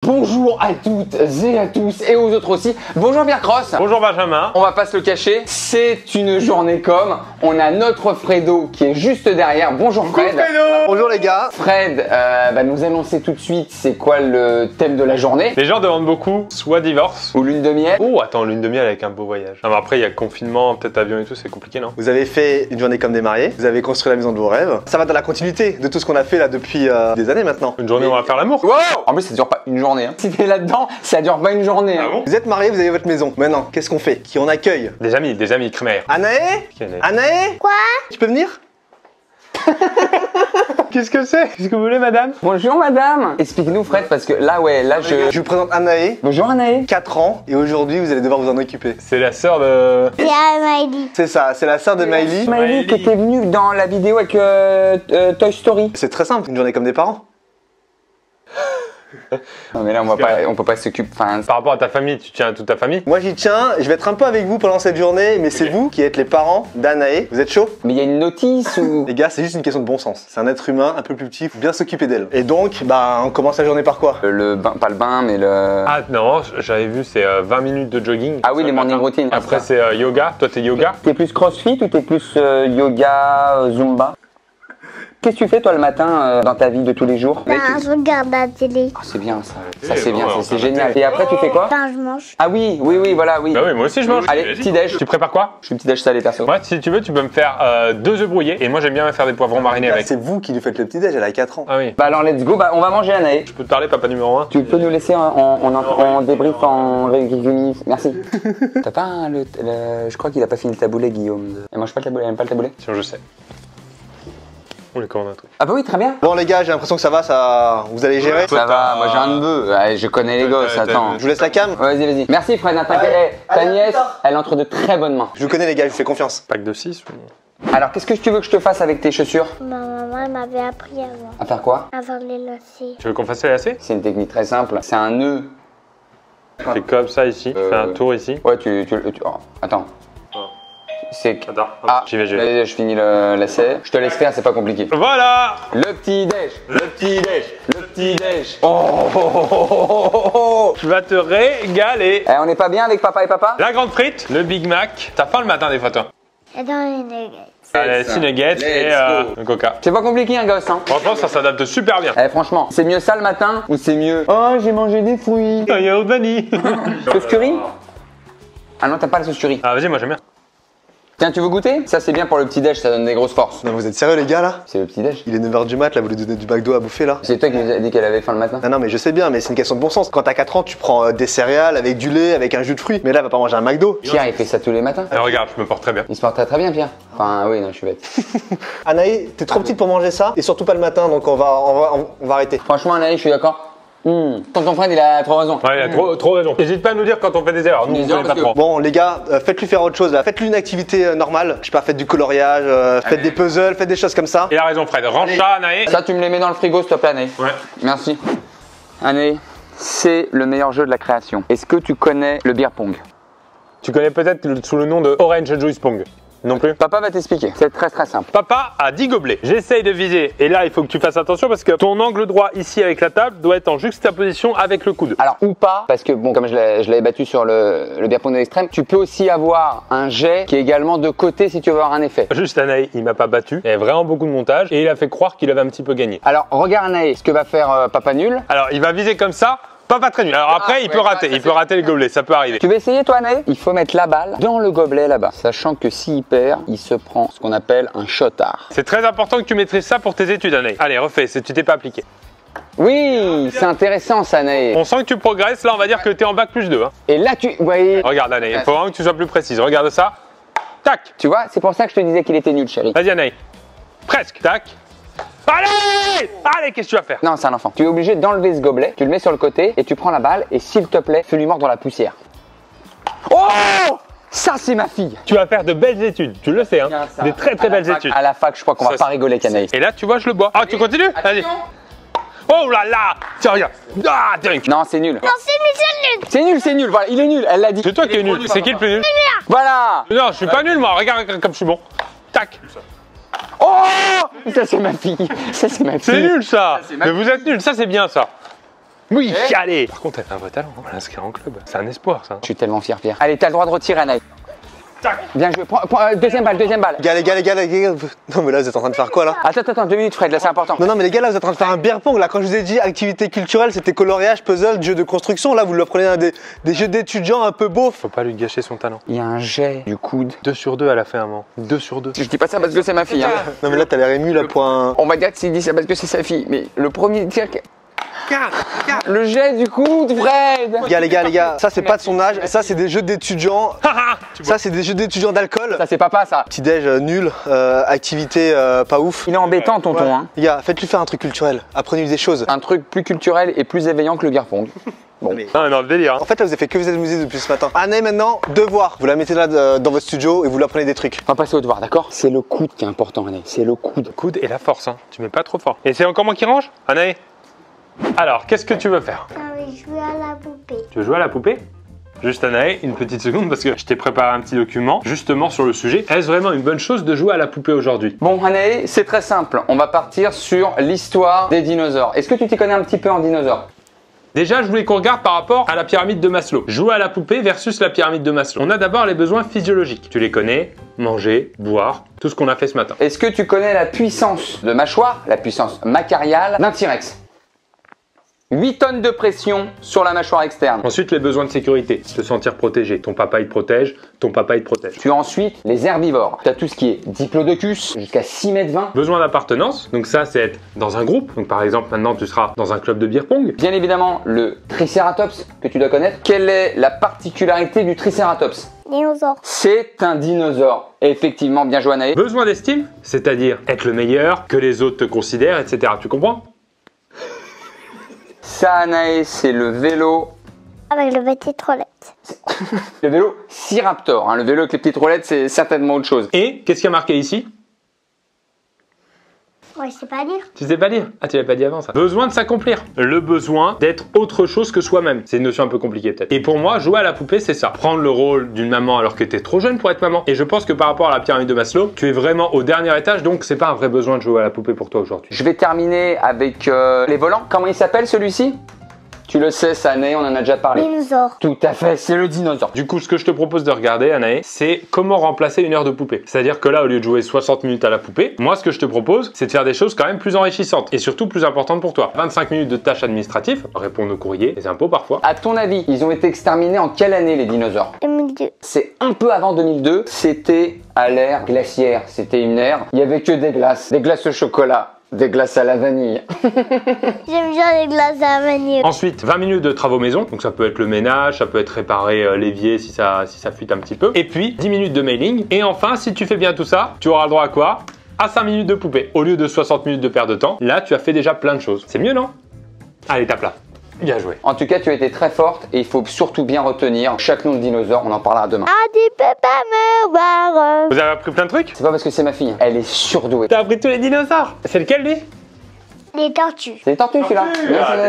Bonjour à toutes et à tous et aux autres aussi. Bonjour Pierre Cross. Bonjour Benjamin. On va pas se le cacher, c'est une journée comme. On a notre Fredo qui est juste derrière. Bonjour Fred. Bonjour les gars. Fred va nous annoncer tout de suite c'est quoi le thème de la journée. Les gens demandent beaucoup, soit divorce. Ou lune de miel. Oh attends, lune de miel avec un beau voyage. Non, mais après il y a confinement, peut-être avion et tout, c'est compliqué non? Vous avez fait une journée comme des mariés, vous avez construit la maison de vos rêves. Ça va dans la continuité de tout ce qu'on a fait là depuis des années maintenant. Une journée où on va faire l'amour. Wow. En plus ça dure pas une journée. Hein. Si t'es là-dedans, ça dure pas une journée. Ah hein. bon? Vous êtes mariés, vous avez votre maison. Maintenant, qu'est-ce qu'on fait? Qui on accueille? Des amis, Khmer. Anaé? Anaé? Quoi? Tu peux venir? Qu'est-ce que c'est? Qu'est-ce que vous voulez madame? Bonjour madame. Explique-nous Fred parce que là Je vous présente Anaé, Bonjour Anaé. 4 ans, et aujourd'hui vous allez devoir vous en occuper. C'est la sœur de... Il y a Miley. C'est ça, c'est la sœur de Miley. Miley qui était venue dans la vidéo avec Toy Story. C'est très simple, une journée comme des parents. Non mais là on peut pas s'occuper. Enfin, Par rapport à ta famille, tu tiens à toute ta famille? Moi j'y tiens, je vais être un peu avec vous pendant cette journée, mais c'est vous qui êtes les parents d'Anaé. Vous êtes chaud? mais il y a une notice ou Les gars, c'est juste une question de bon sens. C'est un être humain un peu plus petit, faut bien s'occuper d'elle. Et donc, bah, on commence la journée par quoi? le bain, pas le bain mais le. Ah non, j'avais vu c'est 20 minutes de jogging. Ah oui, les morning routines. Après c'est yoga, toi t'es yoga? T'es plus crossfit ou t'es plus yoga, zumba? Qu'est-ce que tu fais toi le matin dans ta vie de tous les jours? Je regarde la télé. Ah, c'est bien ça. Ça Ok, c'est bien, bon, c'est on génial. s'arrête. Et après tu fais quoi? Je mange. Ah oui, voilà, oui. Bah oui, moi aussi je mange. Allez, petit déj. Tu prépares quoi? Je suis petit déj salé perso. Ouais, si tu veux, tu peux me faire 2 œufs brouillés. Et moi j'aime bien me faire des poivrons marinés Là, avec. c'est vous qui lui faites le petit-déj, elle a 4 ans. Ah oui. Bah alors let's go, bah on va manger Anaé. Je peux te parler, papa numéro 1? Tu peux nous laisser en débrief en quelques minutes. Merci. T'as pas je crois qu'il a pas fini le taboulet Guillaume. Elle mange pas le taboulet, elle aime pas le taboulet? Sinon je sais. On est commande un truc. Ah bah oui, très bien. Bon les gars, j'ai l'impression que ça va, vous allez gérer. Ça va, moi j'ai un neveu. Ouais, je connais les gosses, attends. Je vous laisse la cam. Vas-y. Merci Fred, t'inquiète. Ta nièce, elle entre de très bonnes mains. Je vous connais les gars, je vous fais confiance. Pack de 6 ou... Alors, qu'est-ce que tu veux que je te fasse avec tes chaussures? Ma maman m'avait appris avant. À faire quoi? Avant de les lancer. Tu veux qu'on fasse les lacets? C'est une technique très simple. C'est un nœud. Fais comme ça ici, fais un tour ici. Ouais, oh, attends. Oh. C'est. Attends, Ah, j'y vais. je finis le lacet. Je te laisse faire, c'est pas compliqué. Voilà. Le petit déj. Oh. Tu vas te régaler. Eh, on n'est pas bien avec papa et papa? La grande frite, le Big Mac. T'as faim le matin des fois toi? Et dans les nuggets. Allez, 6 nuggets et go. un coca. C'est pas compliqué, un gosse, hein? Franchement, ça s'adapte super bien. Eh, franchement, c'est mieux ça le matin ou c'est mieux? Oh, j'ai mangé des fruits. Un yaourt vanille. Sauce curry? Ah non, t'as pas la sauce curry. Ah vas-y, moi j'aime bien. Tiens, tu veux goûter? Ça, c'est bien pour le petit déj, ça donne des grosses forces. Non, vous êtes sérieux les gars là? C'est le petit déj. Il est 9h du mat là, vous lui donnez du McDo à bouffer là? C'est toi qui nous as dit qu'elle avait faim le matin. Non, mais je sais bien, mais c'est une question de bon sens. Quand t'as 4 ans, tu prends des céréales avec du lait, avec un jus de fruits. Mais là, elle va pas manger un McDo. Pierre, il fait ça tous les matins. Et regarde, je me porte très bien. Il se porte très bien, Pierre. Enfin, oui, non, je suis bête. Anaï, t'es trop petite pour manger ça, et surtout pas le matin, donc on va arrêter. Franchement, Anaïs, je suis d'accord. Tonton Fred, il a trop raison. Ouais, il a trop raison. N'hésite pas à nous dire quand on fait des erreurs. Nous, on connaît pas trop. Bon les gars, faites-lui faire autre chose là, faites-lui une activité normale. Je sais pas, faites du coloriage, faites des puzzles, faites des choses comme ça. Il a raison, Fred. Range ça, Anaïs. Ça, tu me les mets dans le frigo, s'il te plaît, Anaïs. Ouais. Merci. Anaïs, c'est le meilleur jeu de la création. Est-ce que tu connais le beer pong? Tu connais peut-être sous le nom de Orange Juice Pong. Non plus. Papa va t'expliquer. C'est très simple. Papa a 10 gobelets. J'essaye de viser. Et là, il faut que tu fasses attention parce que ton angle droit ici avec la table doit être en juxtaposition avec le coude. Alors, ou pas, parce que bon, comme je l'avais battu sur le beer pong de l'extrême, tu peux aussi avoir un jet qui est également de côté si tu veux avoir un effet. Juste Anaïs, il m'a pas battu. Il y avait vraiment beaucoup de montage et il a fait croire qu'il avait un petit peu gagné. Alors, regarde Anaïs, ce que va faire Papa Nul. Alors, il va viser comme ça. Pas très nul. Alors après, il peut rater. Il peut rater les gobelets. Ça peut arriver. Tu veux essayer toi, Anaïs? Il faut mettre la balle dans le gobelet là-bas. Sachant que s'il perd, il se prend ce qu'on appelle un shotard. C'est très important que tu maîtrises ça pour tes études, Anaïs. Allez, refais. Tu t'es pas appliqué. Oui, c'est intéressant ça, Anaïs. On sent que tu progresses. Là, on va dire que tu es en bac plus 2. Hein. Et là, tu... Ouais. Regarde, Anaïs. Il faut vraiment que tu sois plus précise. Regarde ça. Tac. Tu vois, c'est pour ça que je te disais qu'il était nul, chérie. Vas-y, Anaïs. Presque. Tac. Allez, qu'est-ce que tu vas faire? Non, c'est un enfant. Tu es obligé d'enlever ce gobelet, tu le mets sur le côté et tu prends la balle et s'il te plaît, fais-lui mordre dans la poussière. Oh! Ça, c'est ma fille. Tu vas faire de belles études. Tu le sais, hein. Des très belles études. À la fac, je crois qu'on va pas rigoler avec Anaïs. Et là, tu vois, je le bois. Ah, tu continues? Vas-y. Oh là là. Tiens, regarde. Ah, tiens. Non, c'est nul. Non, c'est nul. C'est nul, voilà, il est nul, elle l'a dit. C'est toi qui es nul. C'est qui le plus nul? Voilà. Non, je suis pas nul, moi. Regarde comme je suis bon. Tac. Oh! Ça, c'est ma fille. Ça, c'est ma fille. C'est nul ça. c'est ma Mais vous êtes nul, ça c'est bien ça. Oui, allez. Par contre, elle a un vrai talent, hein, elle l'inscrire en club. C'est un espoir, ça. Je suis tellement fier, Pierre. Allez, t'as le droit de retirer, Anaïs. Bien joué. Prends, deuxième balle. Les gars. Non, mais là, vous êtes en train de faire quoi là? Attends, 2 minutes, Fred, là, c'est important. Non, mais les gars, là, vous êtes en train de faire un beer pong. Là, quand je vous ai dit activité culturelle, c'était coloriage, puzzle, jeu de construction. Là, vous le prenez des jeux d'étudiants un peu beaufs. Faut pas lui gâcher son talent. Il y a un jet du coude. 2 sur 2, elle a fait un moment. 2 sur 2. Je dis pas ça parce que c'est ma fille. Hein. Non, mais là, t'as l'air ému là pour un. On va dire que s'il dit ça parce que c'est sa fille. Mais le premier tir. Le jet du coude, Fred. Les gars, ça, c'est pas de son âge. Ça, c'est des jeux d'étudiants. Ça, c'est des jeux d'étudiants d'alcool. Ça, c'est papa, ça. Petit-déj nul, activité pas ouf. Il est embêtant, tonton. Ouais. Hein. Les gars, faites-lui faire un truc culturel. Apprenez-lui des choses. Un truc plus culturel et plus éveillant que le beer pong. Bon. Mais- Non, le délire. Hein. En fait, là, vous avez fait que vous amuser depuis ce matin. Année, maintenant, devoir. Vous la mettez là dans votre studio et vous lui apprenez des trucs. On va passer au devoir, d'accord? C'est le coude qui est important, Anaïs. C'est le coude. Coude et la force, hein. Tu mets pas trop fort. Et c'est encore moi qui range, Anaïs? Alors, qu'est-ce que tu veux faire? Ah oui, jouer à la poupée. Tu veux jouer à la poupée? Juste Anaïs, une petite seconde parce que je t'ai préparé un petit document justement sur le sujet. Est-ce vraiment une bonne chose de jouer à la poupée aujourd'hui? Bon, Anaïs, c'est très simple. On va partir sur l'histoire des dinosaures. Est-ce que tu t'y connais un petit peu en dinosaures? Déjà, je voulais qu'on regarde par rapport à la pyramide de Maslow. Jouer à la poupée versus la pyramide de Maslow. On a d'abord les besoins physiologiques. Tu les connais, manger, boire, tout ce qu'on a fait ce matin. Est-ce que tu connais la puissance de mâchoire, la puissance macariale d'un T-Rex? 8 tonnes de pression sur la mâchoire externe. Ensuite, les besoins de sécurité. Te sentir protégé. Ton papa, il te protège. Ton papa, il te protège. Tu as ensuite les herbivores. Tu as tout ce qui est diplodocus, jusqu'à 6 mètres 20. Besoin d'appartenance. Donc ça, c'est être dans un groupe. Donc par exemple, maintenant, tu seras dans un club de beer pong. Bien évidemment, le Triceratops, que tu dois connaître. Quelle est la particularité du Triceratops? Dinosaure. C'est un dinosaure. Effectivement, bien joué, Anaïs. Besoin d'estime, c'est-à-dire être le meilleur, que les autres te considèrent, etc. Tu comprends? Ça, Anaïs, c'est le vélo. Avec le petit trollette. Le vélo C-Raptor. Hein. Le vélo avec les petites roulettes, c'est certainement autre chose. Et qu'est-ce qui a marqué ici? Ouais, je sais pas lire. Tu sais pas lire? Ah, tu l'avais pas dit avant ça. Besoin de s'accomplir. Le besoin d'être autre chose que soi-même. C'est une notion un peu compliquée peut-être. Et pour moi, jouer à la poupée, c'est ça. Prendre le rôle d'une maman alors que t'es trop jeune pour être maman. Et je pense que par rapport à la pyramide de Maslow, tu es vraiment au dernier étage, donc c'est pas un vrai besoin de jouer à la poupée pour toi aujourd'hui. Je vais terminer avec les volants. Comment il s'appelle celui-ci? Tu le sais, ça, Anaïs, on en a déjà parlé. Dinosaure. Tout à fait, c'est le dinosaure. Du coup, ce que je te propose de regarder, Anaïs, c'est comment remplacer une heure de poupée. C'est-à-dire que là, au lieu de jouer 60 minutes à la poupée, moi, ce que je te propose, c'est de faire des choses quand même plus enrichissantes et surtout plus importantes pour toi. 25 minutes de tâches administratives, répondre aux courriers, les impôts parfois. À ton avis, ils ont été exterminés en quelle année, les dinosaures? 2002. C'est un peu avant 2002. C'était à l'ère glaciaire. C'était une ère, il y avait que des glaces au chocolat. Des glaces à la vanille. J'aime bien les glaces à la vanille. Ensuite, 20 minutes de travaux maison, donc ça peut être le ménage, ça peut être réparer l'évier si ça fuite un petit peu. Et puis, 10 minutes de mailing. Et enfin, si tu fais bien tout ça, tu auras le droit à quoi? À 5 minutes de poupée. Au lieu de 60 minutes de perte de temps, là, tu as fait déjà plein de choses. C'est mieux, non? Allez, tape là. Bien joué. En tout cas, tu as été très forte et il faut surtout bien retenir chaque nom de dinosaure. On en parlera demain. Ah, tu peux pas me voir. Vous avez appris plein de trucs? C'est pas parce que c'est ma fille. Elle est surdouée. T'as appris tous les dinosaures? C'est lequel, lui? Les tortues. C'est les tortues, celui-là.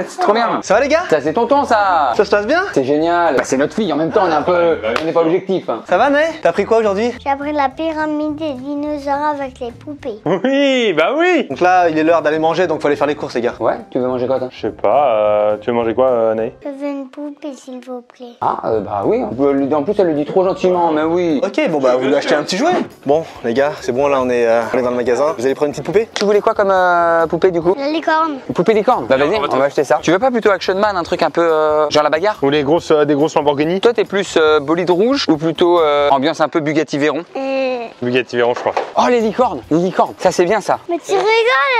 C'est trop bien. Ça va les gars? Ça, c'est tonton, ça. Ça se passe bien? C'est génial. Bah, c'est notre fille. En même temps, on est un peu, on n'est pas objectif. Hein. Ça va Né? T'as appris quoi aujourd'hui? J'ai appris la pyramide des dinosaures avec les poupées. Oui, bah oui. Donc là, il est l'heure d'aller manger, donc faut aller faire les courses les gars. Ouais. Tu veux manger quoi, toi? Je sais pas, tu veux manger quoi, Anaïs? Je veux une poupée, s'il vous plaît. Ah, bah oui. En plus, elle le dit trop gentiment. Mais oui. Ok, bon bah vous lui achetez un petit jouet. Bon les gars, c'est bon là on est dans le magasin. Vous allez prendre une petite poupée? Tu voulais quoi comme poupée du coup? La licorne. Une poupée licorne. Bah vas-y, on va acheter ça. Tu veux pas plutôt Action Man, un truc un peu genre la bagarre? Ou des grosses Lamborghini? Toi, t'es plus bolide rouge ou plutôt ambiance un peu Bugatti Veyron? Bugatti Veyron, je crois. Oh, les licornes. Les licornes. Ça, c'est bien ça. Mais tu rigoles,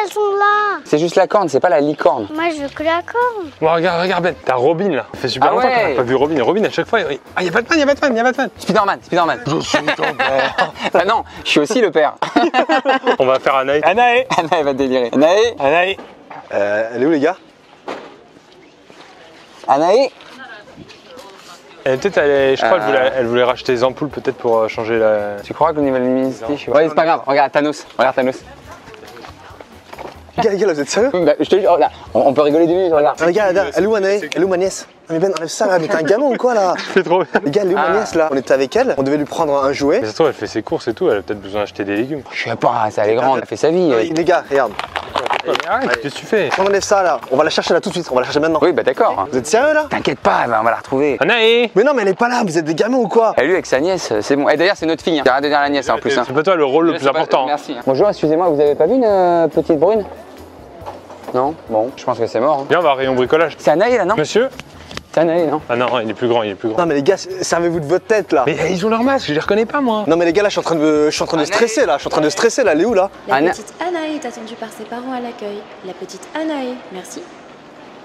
elles sont là. C'est juste la corne, c'est pas la licorne. Moi, je veux que la corne. Bon, regarde Ben, t'as Robin là. Ça fait super Ah longtemps ouais. qu'on n'a pas vu Robin. Robin, à chaque fois, ah, y'a pas de fan, y'a pas de fan, y'a pas de fan. Spider-Man. Je suis ton père. Ah non, je suis aussi le père. On va faire Anaïs. Anaïs. Anna, elle va délirer. Anaïs. Anaïs. Elle est où les gars? Anaïs. Peut-être, je crois qu'elle voulait racheter des ampoules peut-être pour changer la... Tu crois qu'au niveau de l'humidité, je sais pas. Ouais, c'est pas grave. Regarde Thanos. Regarde Thanos. Les gars, là, vous êtes sérieux? Bah, je te dis, oh, là, on peut rigoler 2 minutes, regarde. Ah, les gars, elle est où ma nièce? Elle est où ma nièce? Mais Ben, enlève ça là, mais t'es un gamin ou quoi là? C'est trop bien. Les gars, elle est où ma nièce là? On était avec elle, on devait lui prendre un jouet. Mais ça se trouve, elle fait ses courses et tout, elle a peut-être besoin d'acheter des légumes. Je sais pas, ça elle est grande, elle fait sa vie. Les gars, regarde. Mais arrête, qu'est-ce que tu fais? On enlève ça là, on va la chercher là tout de suite, on va la chercher maintenant. Oui, bah d'accord. Vous êtes sérieux là? T'inquiète pas, on va la retrouver. Anaï! Mais non, mais elle est pas là, vous êtes des gamins ou quoi? Elle lui avec sa nièce, c'est bon. Et d'ailleurs, c'est notre fille. Hein. Arrête de dire la nièce en plus. Hein. C'est pas toi le rôle le plus important. Merci. Bonjour, excusez-moi, vous avez pas vu une petite brune? Non? Bon, je pense que c'est mort. Hein. Viens, on va à rayon bricolage. C'est Anaï là, non? Monsieur? C'est Anaï, non? Ah non, il est plus grand, il est plus grand. Non mais les gars, servez-vous de votre tête là. Mais ils ont leur masque, je les reconnais pas moi. Non mais les gars là, je suis en train de stresser là, je suis en train de stresser là, elle est où là? La Anna- petite Anaï est attendue par ses parents à l'accueil. La petite Anaï, merci.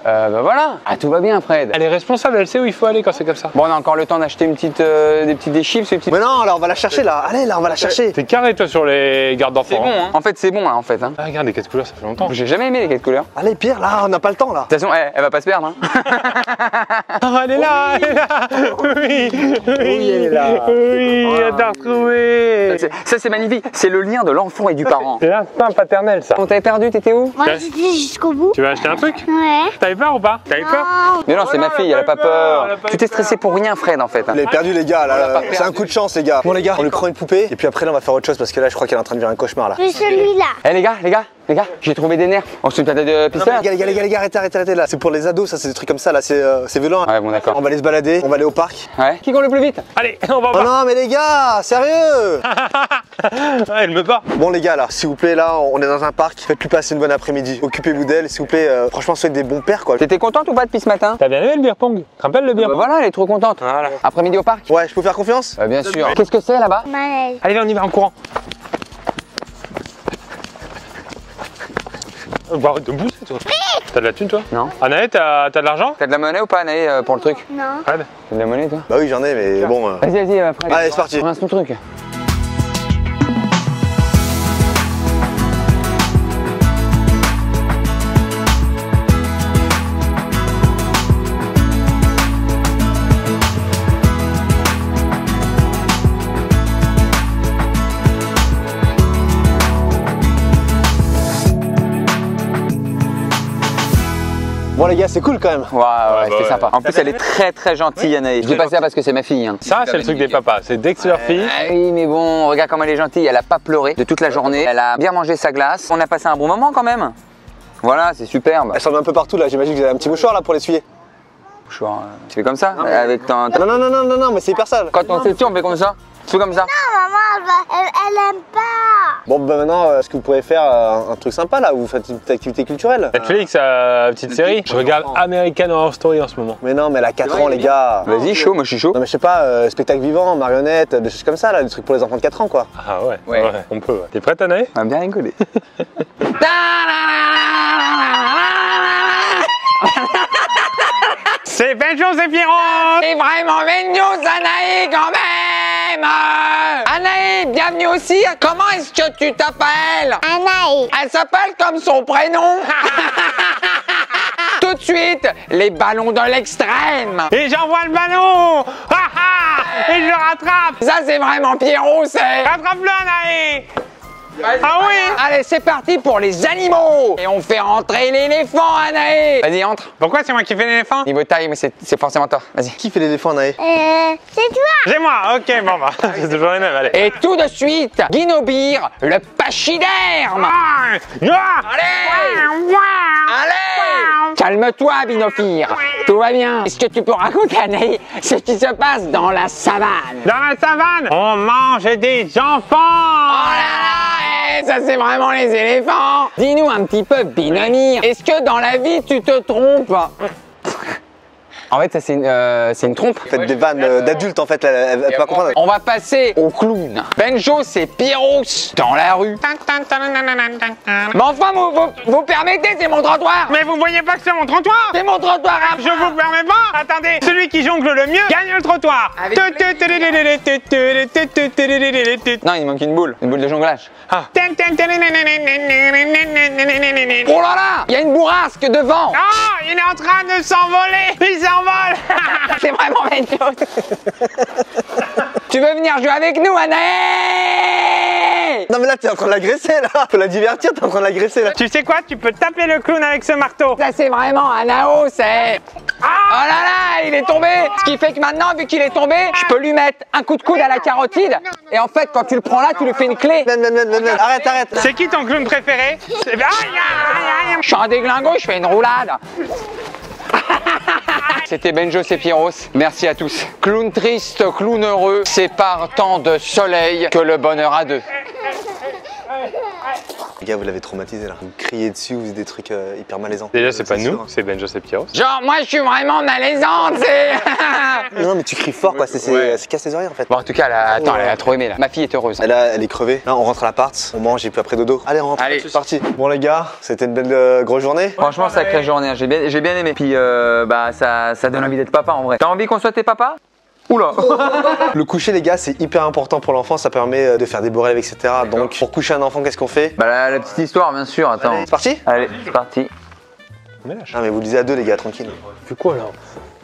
Bah voilà. Ah, tout va bien, Fred. Elle est responsable, elle sait où il faut aller quand c'est comme ça. Bon, on a encore le temps d'acheter une petite, des chips, des petites... Mais non, là on va la chercher là, allez là, on va la chercher. T'es carré toi sur les gardes d'enfants. C'est bon, hein. En fait, c'est bon, là, en fait. Hein. Ah, regarde les 4 couleurs, ça fait longtemps. J'ai jamais aimé les 4 couleurs. Allez Pierre, là, on n'a pas le temps là. De toute façon, elle va pas se perdre. Hein. Ah, elle est là, elle est là. Oui, Oui, elle est là. Oui, elle t'a retrouvé. Ça, c'est magnifique. C'est le lien de l'enfant et du parent. C'est l'instinct paternel ça. On t'avait perdu, t'étais où? Moi, j'étais jusqu'au bout. Tu veux acheter un truc? Ouais. T'avais peur ou pas? T'avais peur? Mais non, c'est ma fille, elle a pas peur. Tu t'es stressé pour rien, Fred, en fait. Vous l'avez perdu les gars, On l'a là, pas c'est un coup de chance les gars. Bon les gars, on lui prend une poupée et puis après là on va faire autre chose parce que là je crois qu'elle est en train de vivre un cauchemar là. Mais celui-là. Eh les gars, j'ai trouvé des nerfs. On se fait une patate de Non, pistolet. mais les gars, arrêtez là. C'est pour les ados, ça c'est des trucs comme ça là, c'est violent. Ouais, bon, d'accord. On va aller se balader, on va aller au parc. Ouais. Qui court le plus vite? Allez, on va Oh voir. non mais les gars, sérieux. Ouais, elle me bat. Bon les gars là, s'il vous plaît là, on est dans un parc, faites-lui passer une bonne après-midi. Occupez-vous d'elle, s'il vous plaît, franchement soyez des bons pères quoi. T'étais contente ou pas depuis ce matin? T'as bien aimé le beer pong? Tu te rappelles le beer Bah pong? voilà, elle est trop contente. Voilà. Après-midi au parc? Ouais, je peux vous faire confiance? Bien sûr. Qu'est-ce que c'est là-bas? Manège. Allez, viens, on y va en courant. Arrête de bousser toi. T'as de la thune toi? Non. Anaïs, t'as de l'argent? T'as de la monnaie ou pas, Anaïs, pour le truc? Non. Fred? T'as de la monnaie, toi? Bah oui j'en ai mais bon. Vas-y, Fred. Allez, c'est parti. Ramasse ton truc. Bon les gars, c'est cool quand même. Ouais, c'était ouais. sympa. En plus, elle est très gentille, Anaïs. Je dis pas ça parce que c'est ma fille. Hein. Ça, c'est le truc des papas. C'est dès que c'est leur fille. Ah oui, mais bon, regarde comme elle est gentille. Elle a pas pleuré de toute la journée. Elle a bien mangé sa glace. On a passé un bon moment quand même. Voilà, c'est superbe. Elle s'en met un peu partout là, j'imagine que vous avez un petit mouchoir là pour l'essuyer. Mouchoir, tu fais comme ça avec ton... Non, mais c'est hyper sale. Quand on s'étire, on fait comme ça. Tu fais comme ça. Non, maman, elle aime pas. Bon bah maintenant, est-ce que vous pourrez faire un truc sympa là, où vous faites une petite activité culturelle? Netflix, petite série. Je regarde American Horror Story en ce moment. Mais non, mais elle a 4 ans les gars. Vas-y, chaud, moi je suis chaud. Non mais je sais pas, spectacle vivant, marionnette, des choses comme ça là, des trucs pour les enfants de 4 ans quoi. Ah ouais, Ouais. on peut. Ouais. T'es prête, Anaïs? On va bien rigoler. C'est Benjo, c'est Pierrot. C'est vraiment Benjo, Anaïs, quand même. Anaïs, bienvenue au cirque. Comment est-ce que tu t'appelles? Anaïs. Elle s'appelle comme son prénom. Tout de suite, les ballons de l'extrême. Et j'envoie le ballon. Et je le rattrape. Ça, c'est vraiment Pierrot, c'est... Rattrape-le, Anaïs. Ah oui. Allez, c'est parti pour les animaux. Et on fait rentrer l'éléphant, Anaïs. Vas-y, entre. Pourquoi c'est moi qui fais l'éléphant? Niveau taille, mais c'est forcément toi. Vas-y. Qui fait l'éléphant Anaïs? C'est toi. C'est moi, ok, bon bah, c'est toujours les mêmes, allez. Et tout de suite, Guinobir, le pachyderme. Allez. Allez. Calme-toi, Binofir. Tout va bien. Est-ce que tu peux raconter, Anaïs, ce qui se passe dans la savane? Dans la savane, on mange des enfants. Oh là là, ça c'est vraiment les éléphants. Dis-nous un petit peu, Binomir, est-ce que dans la vie tu te trompes? En fait, ça c'est une trompe. Faites des vannes d'adultes en fait, elle peut pas comprendre. On va passer au clown. Benjo, c'est Pierrot dans la rue. Mais enfin, vous permettez, c'est mon trottoir. Mais vous voyez pas que c'est mon trottoir? C'est mon trottoir à Je vous permets pas. Attendez, celui qui jongle le mieux gagne le trottoir. Non, il manque une boule de jonglage. Ah. Oh là là, il y a une bourrasque devant. Ah, il est en train de s'envoler. Il s'envole. C'est vraiment Benjo. Tu veux venir jouer avec nous, Anaïs? Non mais là t'es en train de l'agresser là. Faut la divertir, t'es en train de l'agresser là. Tu sais quoi? Tu peux taper le clown avec ce marteau. Ça c'est vraiment Anao, c'est... Oh là là, est tombé. Ce qui fait que maintenant, vu qu'il est tombé, je peux lui mettre un coup de coude à la carotide. Et en fait, quand tu le prends là, tu lui fais une clé. Arrête, arrête. C'est qui ton clown préféré? Je suis un déglingo, je fais une roulade. C'était Benjo et Pyros. Merci à tous. Clown triste, clown heureux, c'est par tant de soleil que le bonheur a deux. Les gars, vous l'avez traumatisé là. Vous criez dessus, vous faites des trucs hyper malaisants. Déjà, c'est pas nous, sûr. c'est Benjo et Pyros. Genre, moi, je suis vraiment malaisante, c'est... Non, mais tu cries fort quoi, Ouais. c'est casse les oreilles en fait. Bon, en tout cas, attends, elle a trop aimé là. Ma fille est heureuse. Elle est crevée. Là, on rentre à l'appart, on mange et puis après dodo. Allez, on rentre. Allez. C'est parti. Bon, les gars, c'était une belle grosse journée. Franchement, sacrée journée, hein. J'ai bien aimé. Puis, bah, ça donne envie d'être papa en vrai. T'as envie qu'on soit tes papas? Oula. Le coucher, les gars, c'est hyper important pour l'enfant. Ça permet de faire des beaux rêves, etc. Donc, pour coucher un enfant, qu'est-ce qu'on fait? Bah, la petite histoire, bien sûr. Attends. C'est parti? Allez, c'est parti. Ah, mais vous le lisez à deux, les gars, tranquille. Fais quoi là?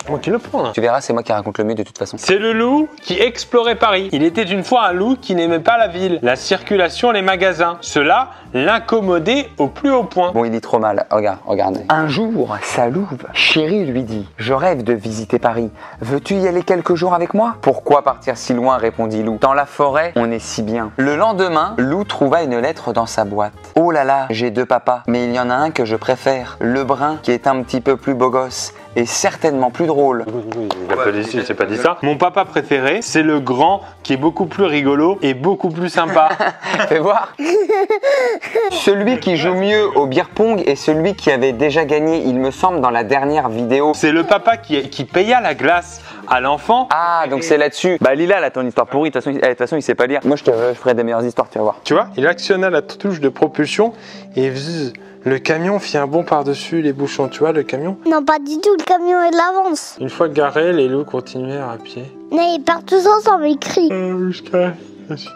Moi qui le prends là. Tu verras, c'est moi qui raconte le mieux de toute façon. C'est le loup qui explorait Paris. Il était une fois un loup qui n'aimait pas la ville, la circulation, les magasins. Cela l'incommodait au plus haut point. Bon, il dit trop mal. Regarde. Un jour, sa louve, chérie, lui dit « Je rêve de visiter Paris. Veux-tu y aller quelques jours avec moi ?»« Pourquoi partir si loin ?» répondit Loup. « Dans la forêt, on est si bien. » Le lendemain, Loup trouva une lettre dans sa boîte. « Oh là là, j'ai deux papas, mais il y en a un que je préfère. Le brun, qui est un petit peu plus beau gosse, et certainement plus drôle. » Il s'est pas dit ça. Mon papa préféré, c'est le grand qui est beaucoup plus rigolo et beaucoup plus sympa. Fais voir. Celui qui joue mieux au beer pong est celui qui avait déjà gagné, il me semble, dans la dernière vidéo. C'est le papa qui paya la glace à l'enfant. Ah, donc c'est là-dessus. Bah Lila, là, ton histoire pourrie, de toute façon, il sait pas lire. Moi, je ferai des meilleures histoires, tu vas voir. Tu vois, il actionna la touche de propulsion et le camion fit un bond par-dessus les bouchons. Tu vois, le camion? Non, pas du tout, le camion est de l'avance. Une fois garé, les loups continuèrent à pied. Non, ils partent tous ensemble, ils crient. Jusqu'à la cité.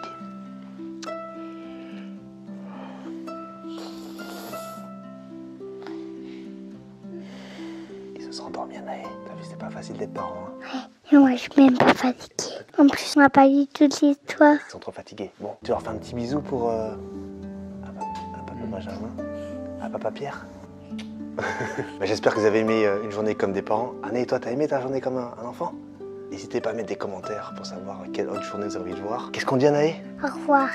Ils se sont endormis, Anaë. T'as vu, c'est pas facile d'être parent. Hein. Et moi, je suis même pas fatiguée. En plus, on n'a pas dit toute l'histoire. Ils sont trop fatigués. Bon, tu leur fais un petit bisou pour à papa Benjamin, à papa Pierre. Bah, j'espère que vous avez aimé une journée comme des parents. Anaë, toi, t'as aimé ta journée comme un enfant? N'hésitez pas à mettre des commentaires pour savoir quelle autre journée vous avez envie de voir. Qu'est-ce qu'on dit, Anaë? Au revoir.